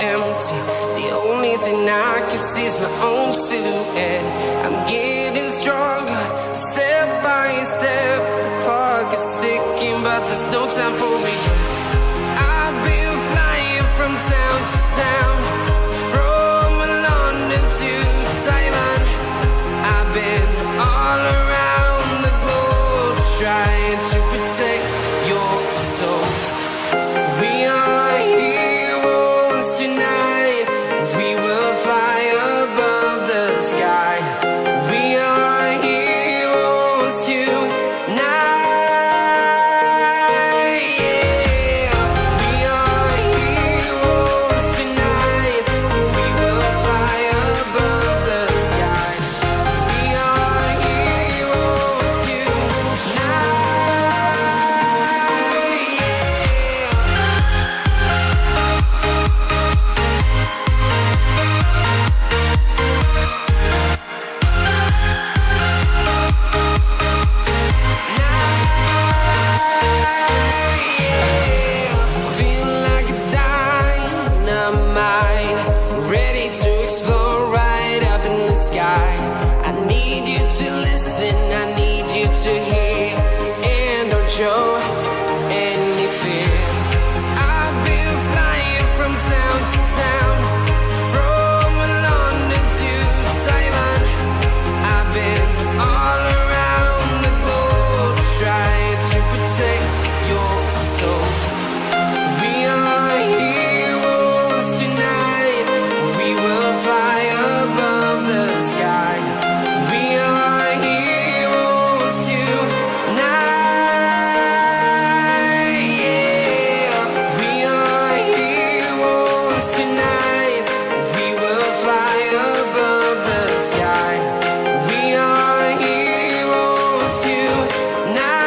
empty. The only thing I can see is my own silhouette. I'm getting stronger, step by step. The clock is ticking, but there's no time for me. I've been flying from town to town, from London to Taiwan. I've been all around the globe, trying to protect your soul. We are heroes tonight. We will fly above the sky. We are heroes tonight. Yeah. We are heroes tonight. We will fly above the sky. We are heroes tonight. Feel like a dynamite, ready to explode right up in the sky. I need you to listen, I need you to hear, and don't show any fear. I've been flying from town to town, from London to Taiwan. I've been all around the globe, trying to protect your soul. We are heroes tonight. We will fly above the sky. We are heroes tonight. Yeah. We are heroes tonight. We will fly above the sky. We are heroes tonight.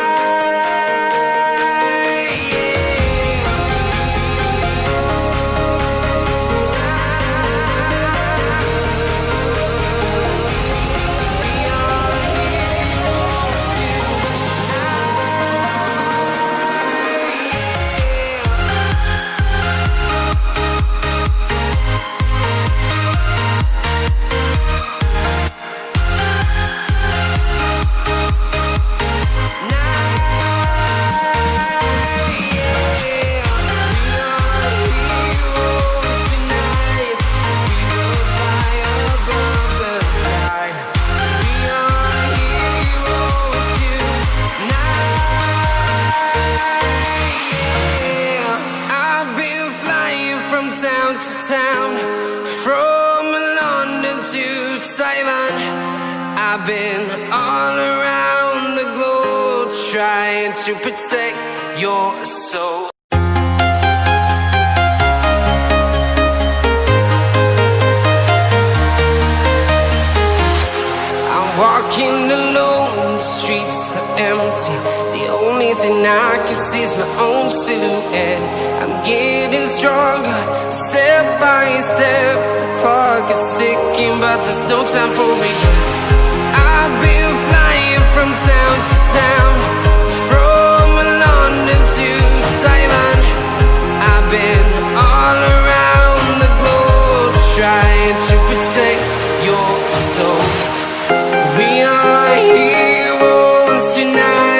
I've been flying from town to town, from London to Taiwan. I've been all around the globe, trying to protect your soul. I'm walking alone, the streets are empty. The only thing I can see is my own silhouette. I'm getting stronger, step by step. The clock is ticking, but there's no time for me. I've been flying from town to town, from London to Taiwan. I've been all around the globe, trying to protect your soul. We are heroes tonight.